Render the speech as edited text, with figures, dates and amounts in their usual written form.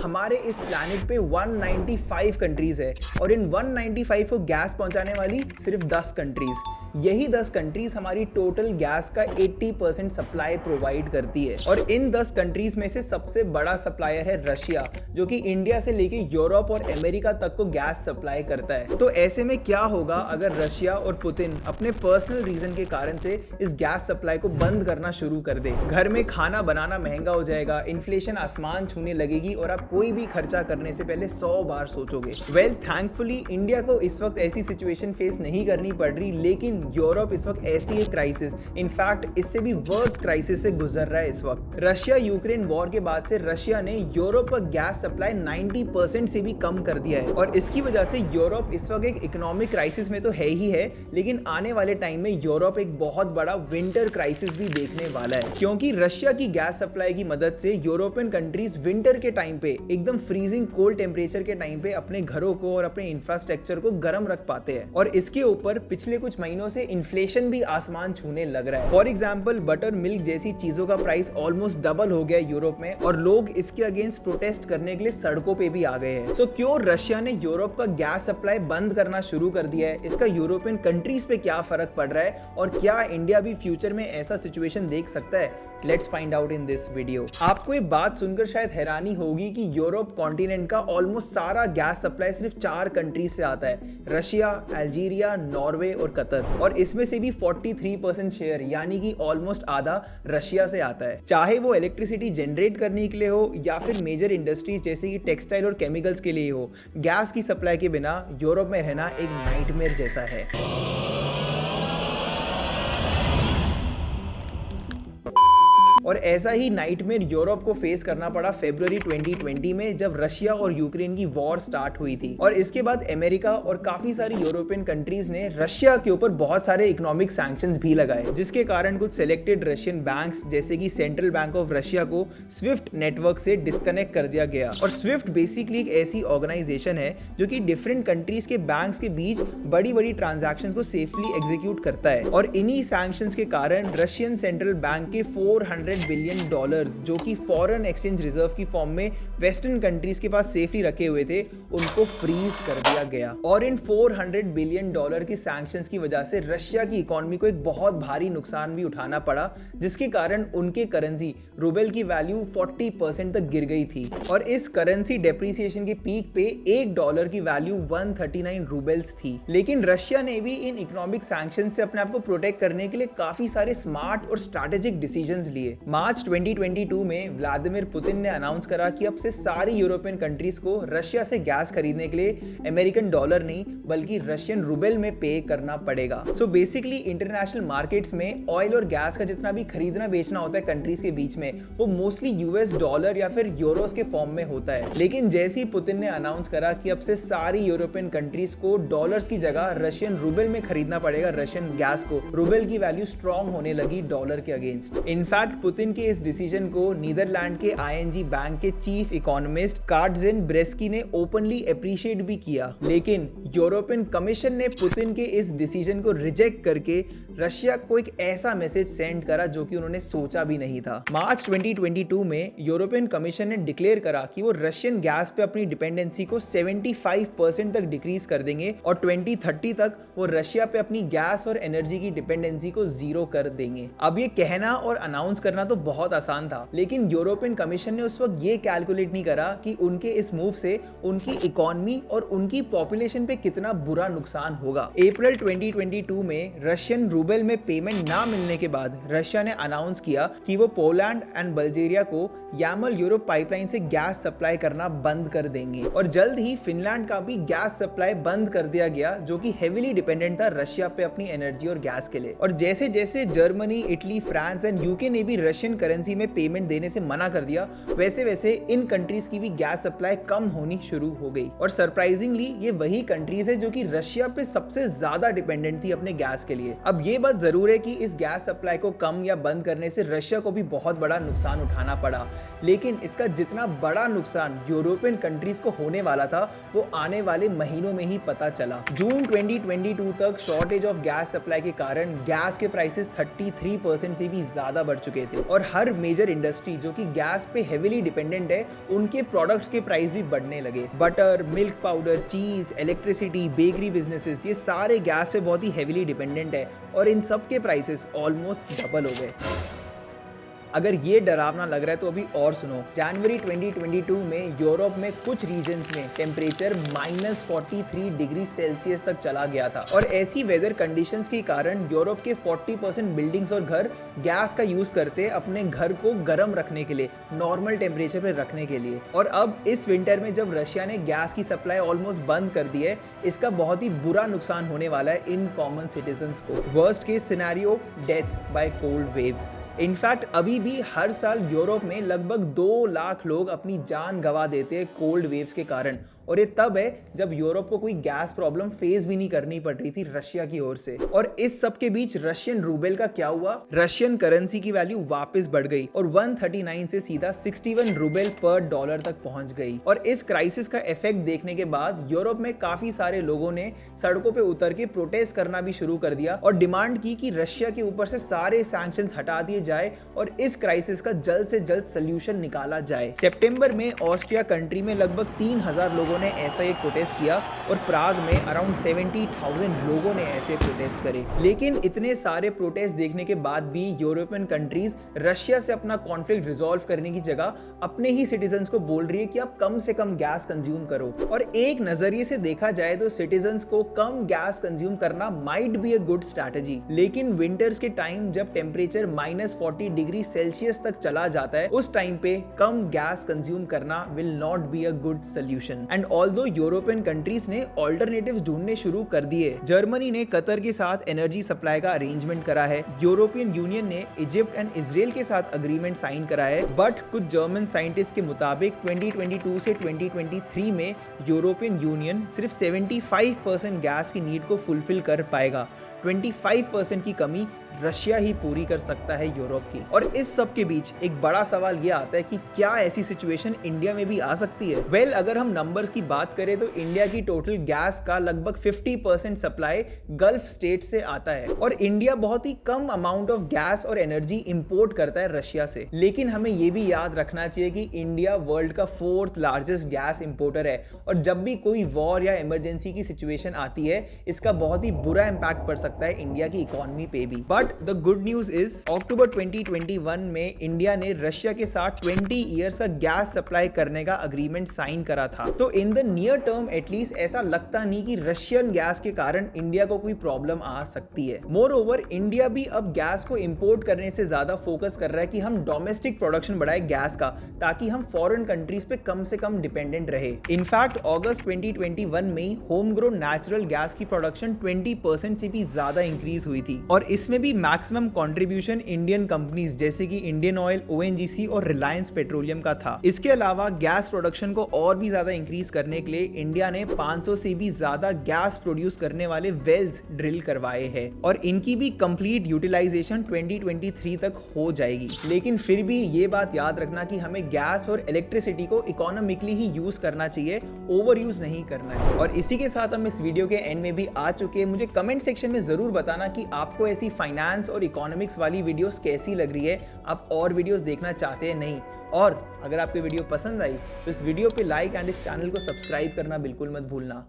हमारे इस प्लैनेट पे 195 कंट्रीज है और इन 195 को गैस पहुंचाने वाली सिर्फ 10 कंट्रीज। यही 10 कंट्रीज हमारी टोटल गैस का 80% सप्लाई प्रोवाइड करती है और इन 10 कंट्रीज में से सबसे बड़ा सप्लायर है रशिया, जो कि इंडिया से लेके यूरोप और अमेरिका तक को गैस सप्लाई करता है। तो ऐसे में क्या होगा अगर रशिया और पुतिन अपने पर्सनल रीजन के कारण से इस गैस सप्लाई को बंद करना शुरू कर दे? घर में खाना बनाना महंगा हो जाएगा, इन्फ्लेशन आसमान छूने लगेगी और आप कोई भी खर्चा करने से पहले 100 बार सोचोगे। वेल, थैंकफुली इंडिया को इस वक्त ऐसी सिचुएशन फेस नहीं करनी पड़ रही, लेकिन यूरोप इस वक्त ऐसी एक क्राइसिस, इनफैक्ट इससे भी वर्स्ट क्राइसिस से गुजर रहा है इस वक्त। रशिया यूक्रेन वॉर के बाद से रशिया ने यूरोप का गैस सप्लाई 90% से भी कम कर दिया है और इसकी वजह से यूरोप इस वक्त एक इकोनॉमिक क्राइसिस में तो है ही है, लेकिन आने वाले टाइम में यूरोप एक बहुत बड़ा विंटर क्राइसिस भी देखने वाला है, क्योंकि रशिया की गैस सप्लाई की मदद से यूरोपियन कंट्रीज विंटर के टाइम पे एकदम फ्रीजिंग कोल्ड टेम्परेचर के टाइम पे अपने घरों को और अपने इंफ्रास्ट्रक्चर को गर्म रख पाते हैं। और इसके ऊपर पिछले कुछ महीनों से इन्फ्लेशन भी आसमान छूने लग रहा है। फॉर एग्जाम्पल, बटर मिल्क जैसी चीजों का प्राइस ऑलमोस्ट डबल हो गया यूरोप में और लोग इसके अगेंस्ट प्रोटेस्ट करने के लिए सड़कों पे भी आ गए हैं। सो क्यों रशिया ने यूरोप का गैस सप्लाई बंद करना शुरू कर दिया है? इसका यूरोपियन कंट्रीज पे क्या फर्क पड़ रहा है और क्या इंडिया भी फ्यूचर में ऐसा सिचुएशन देख सकता है? Let's find out in this video. आपको ये बात सुनकर शायद हैरानी होगी कि यूरोप कॉन्टिनेंट का ऑलमोस्ट सारा गैस सप्लाई सिर्फ 4 कंट्रीज से आता है, रशिया, अल्जीरिया, नॉर्वे और कतर, और इसमें से भी 43% शेयर यानी कि ऑलमोस्ट आधा रशिया से आता है। चाहे वो इलेक्ट्रिसिटी जनरेट करने के लिए हो या फिर मेजर इंडस्ट्रीज जैसे कि टेक्सटाइल और केमिकल्स के लिए हो, गैस की सप्लाई के बिना यूरोप में रहना एक नाइटमेयर जैसा है। और ऐसा ही नाइटमेयर यूरोप को फेस करना पड़ा फरवरी 2020 में, जब रशिया और यूक्रेन की वॉर स्टार्ट हुई थी और इसके बाद अमेरिका और काफी सारी यूरोपियन कंट्रीज ने रशिया के ऊपर बहुत सारे इकोनॉमिक सैंक्शंस भी लगाए, जिसके कारण कुछ सिलेक्टेड रशियन बैंक्स जैसे कि सेंट्रल बैंक ऑफ रशिया को स्विफ्ट नेटवर्क से डिस्कनेक्ट कर दिया गया। और स्विफ्ट बेसिकली एक ऐसी ऑर्गेनाइजेशन है जो कि डिफरेंट कंट्रीज के बैंक्स के बीच बड़ी बड़ी ट्रांजैक्शंस को सेफली एग्जीक्यूट करता है। और इन्हीं सैंक्शंस के कारण रशियन सेंट्रल बैंक के $400 बिलियन जो कि फॉरेन एक्सचेंज रिजर्व की फॉर्म में वेस्टर्न कंट्रीज के पास सेफली रखे हुए थे, उनको फ्रीज कर दिया गया। और इन $400 बिलियन की सैंक्शंस की वजह से रशिया की इकोनॉमी को एक बहुत भारी नुकसान भी उठाना पड़ा, जिसके कारण उनके करेंसी रूबल की वैल्यू 40% तक गिर गई थी। और इस करेंसी डेप्रिसिएशन के पीक पे $1 की वैल्यू 139 रूबल्स थी। लेकिन रशिया ने भी इन इकोनॉमिक सैंक्शन से अपने आप को प्रोटेक्ट करने के लिए काफी सारे स्मार्ट और स्ट्रैटेजिक डिसीजंस लिए। मार्च 2022 में व्लादिमीर पुतिन ने अनाउंस करा कि अब से सारी यूरोपियन कंट्रीज को रशिया से गैस खरीदने के लिए अमेरिकन डॉलर नहीं बल्कि रशियन रूबल में पे करना पड़ेगा। सो बेसिकली इंटरनेशनल मार्केट्स में ऑयल और गैस का जितना भी खरीदना बेचना होता है कंट्रीज के बीच में, वो मोस्टली यूएस डॉलर या फिर यूरोस के फॉर्म में होता है। लेकिन जैसे ही पुतिन ने अनाउंस करा कि अब से सारी यूरोपियन कंट्रीज को डॉलर्स की जगह रशियन रूबल में खरीदना पड़ेगा रशियन गैस को, रूबल की वैल्यू स्ट्रॉन्ग होने लगी डॉलर के अगेंस्ट। इनफैक्ट पुतिन के इस डिसीजन को नीदरलैंड के आईएनजी बैंक के चीफ इकोनॉमिस्ट कार्डजेन ब्रेस्की ने ओपनली अप्रिशिएट भी किया। लेकिन यूरोपियन कमीशन ने पुतिन के इस डिसीजन को रिजेक्ट करके रशिया को एक ऐसा मैसेज सेंड करा जो कि उन्होंने सोचा भी नहीं था। मार्च 2022 में यूरोपियन कमीशन ने डिक्लेयर करा कि वो रशियन गैस पे अपनी डिपेंडेंसी को 75% तक डिक्रीज कर देंगे और 2030 तक वो रशिया पे अपनी गैस और एनर्जी की डिपेंडेंसी को 0 कर देंगे। अब ये कहना और अनाउंस करना तो बहुत आसान था, लेकिन यूरोपियन कमीशन ने उस वक्त ये कैलकुलेट नहीं करा कि उनके इस मूव से उनकी इकोनॉमी और उनकी पॉपुलेशन पे कितना बुरा नुकसान होगा। अप्रैल 2022 में रशियन रूबल में पेमेंट ना मिलने के बाद रशिया ने अनाउंस किया कि वो पोलैंड एंड बल्गेरिया को यामल यूरोप पाइपलाइन से गैस सप्लाई करना बंद कर देंगे। और जल्द ही फिनलैंड का भी गैस सप्लाई बंद कर दिया गया, जो कि हेवीली डिपेंडेंट था रशिया पे अपनी एनर्जी और गैस के लिए। और जैसे जैसे Germany, Italy, France and UK ने भी रशियन करेंसी में पेमेंट देने से मना कर दिया, वैसे वैसे इन कंट्रीज की भी गैस सप्लाई कम होनी शुरू हो गई। और सरप्राइजिंगली ये वही कंट्रीज है जो कि रशिया पे सबसे ज्यादा डिपेंडेंट थी अपने गैस के लिए। अब ये ये बात जरूर है कि इस गैस सप्लाई को कम या बंद करने से रशिया को भी बहुत बड़ा नुकसान उठाना पड़ा, लेकिन इसका जितना बड़ा नुकसान यूरोपियन कंट्रीज को होने वाला था वो आने वाले महीनों में ही पता चला। जून 2022 तक शॉर्टेज ऑफ गैस सप्लाई के कारण गैस के प्राइसेस 33% से भी ज्यादा बढ़ चुके थे और हर मेजर इंडस्ट्री जो कि गैस पे हेवीली डिपेंडेंट है उनके प्रोडक्ट्स के प्राइस भी बढ़ने लगे। बटर, मिल्क पाउडर, चीज, इलेक्ट्रिसिटी, बेकरी बिजनेसेस, ये सारे गैस पे बहुत ही हेवीली डिपेंडेंट है और इन सब के प्राइसेस ऑलमोस्ट डबल हो गए। अगर ये डरावना लग रहा है तो अभी और सुनो। जनवरी 2022 में यूरोप में कुछ रीजन्स में टेम्परेचर -43 डिग्री सेल्सियस तक चला गया था और ऐसी वेदर कंडीशंस के कारण यूरोप के 40% बिल्डिंग्स और घर गैस का यूज करते अपने घर को गर्म रखने के लिए, नॉर्मल टेम्परेचर पे रखने के लिए। और अब इस विंटर में जब रशिया ने गैस की सप्लाई ऑलमोस्ट बंद कर दी है, इसका बहुत ही बुरा नुकसान होने वाला है इन कॉमन सिटीजन्स को। Worst case scenario, death by cold waves. In fact अभी भी हर साल यूरोप में लगभग 2 लाख लोग अपनी जान गंवा देते हैं कोल्ड वेव्स के कारण, और ये तब है जब यूरोप को कोई गैस प्रॉब्लम फेस भी नहीं करनी पड़ रही थी रशिया की ओर से। और इस सब के बीच रशियन रूबेल का क्या हुआ? रशियन करेंसी की वैल्यू वापस बढ़ गई और 139 से सीधा 61 रूबेल पर डॉलर तक पहुंच गई। और इस क्राइसिस का इफेक्ट देखने के बाद यूरोप में काफी सारे लोगों ने सड़कों पे उतर के प्रोटेस्ट करना भी शुरू कर दिया और डिमांड की कि रशिया के ऊपर से सारे सैंक्शंस हटा दिए जाए और इस क्राइसिस का जल्द से जल्द सोल्यूशन निकाला जाए। सितंबर में ऑस्ट्रिया कंट्री में लगभग 3000 लोगों ने ऐसा एक प्रोटेस्ट किया और प्राग में अराउंड 70,000 लोगों ने ऐसे प्रोटेस्ट करे। लेकिन इतने सारे प्रोटेस्ट देखने के बाद भी यूरोपियन कंट्रीज रशिया से अपना कॉन्फ्लिक्ट रिजॉल्व करने की जगह अपने ही सिटीजन्स को बोल रही है कि आप कम से कम गैस कंज्यूम करो। और एक नजरिए से देखा जाए तो सिटीजन्स को कम गैस कंज्यूम करना might be a good strategy, लेकिन विंटर्स के टाइम जब टेम्परेचर -40 डिग्री सेल्सियस तक चला जाता है, उस टाइम पे कम गैस कंज्यूम करना will not be a good solution. And although European countries ने ऑल्टरनेटिव्स ढूंढने शुरू कर दिए। जर्मनी ने कतर के साथ एनर्जी सप्लाई का अरेंजमेंट करा है। यूरोपियन यूनियन ने इजिप्ट एंड इजराइल के साथ अग्रीमेंट साइन करा है। बट कुछ जर्मन साइंटिस्ट के मुताबिक 2022 से 2023 में यूरोपियन यूनियन सिर्फ 75% गैस की नीड को फुलफिल कर पाएगा। 25% की कमी रशिया ही पूरी कर सकता है यूरोप की। और इस सब के बीच एक बड़ा सवाल ये आता है कि क्या ऐसी सिचुएशन इंडिया में भी आ सकती है? वेल, अगर हम नंबर्स की बात करें तो इंडिया की टोटल गैस का लगभग 50% सप्लाई गल्फ स्टेट से आता है और इंडिया बहुत ही कम अमाउंट ऑफ गैस और एनर्जी इंपोर्ट करता है रशिया से। लेकिन हमें ये भी याद रखना चाहिए कि इंडिया वर्ल्ड का 4th लार्जेस्ट गैस इंपोर्टर है और जब भी कोई वॉर या इमरजेंसी की सिचुएशन आती है, इसका बहुत ही बुरा इंपैक्ट पड़ सकता है इंडिया की इकोनॉमी पे भी। But the good news is अक्टूबर 2021 में इंडिया ने रशिया के साथ 20 ईयर्स का गैस सप्लाई करने का अग्रीमेंट साइन करा था। तो in the near term at least ऐसा लगता नहीं कि रशियन गैस के कारण इंडिया को कोई प्रॉब्लम आ सकती है। मोर ओवर, इंडिया भी अब गैस को इंपोर्ट करने से ज्यादा फोकस कर रहा है कि हम डोमेस्टिक प्रोडक्शन बढ़ाए गैस का, ताकि हम फॉरेन कंट्रीज पे कम से कम डिपेंडेंट रहे। इनफैक्ट अगस्त 2021 में होम ग्रोन नेचुरल गैस की प्रोडक्शन 20% से भी ज्यादा इंक्रीज हुई थी और इसमें भी मैक्सिमम कंट्रीब्यूशन इंडियन कंपनीज जैसे कि इंडियन ऑयल, ओएनजीसी और रिलायंस पेट्रोलियम का था। इसके अलावा गैस प्रोडक्शन को और भी ज्यादा इंक्रीज करने के लिए इंडिया ने 500 से भी ज्यादा गैस प्रोड्यूस करने वाले वेल्स ड्रिल करवाए हैं और इनकी भी कंप्लीट यूटिलाइजेशन 2023 तक हो जाएगी। लेकिन फिर भी ये बात याद रखना कि हमें गैस और इलेक्ट्रिसिटी को इकोनॉमिकली ही यूज करना चाहिए, ओवर यूज नहीं करना है। और इसी के साथ हम इस वीडियो के एंड में भी आ चुके हैं। मुझे कमेंट सेक्शन में जरूर बताना कि आपको ऐसी फाइनेंस और इकोनॉमिक्स वाली वीडियोस कैसी लग रही है, आप और वीडियोस देखना चाहते हैं नहीं। और अगर आपको वीडियो पसंद आई तो इस वीडियो पे लाइक एंड इस चैनल को सब्सक्राइब करना बिल्कुल मत भूलना।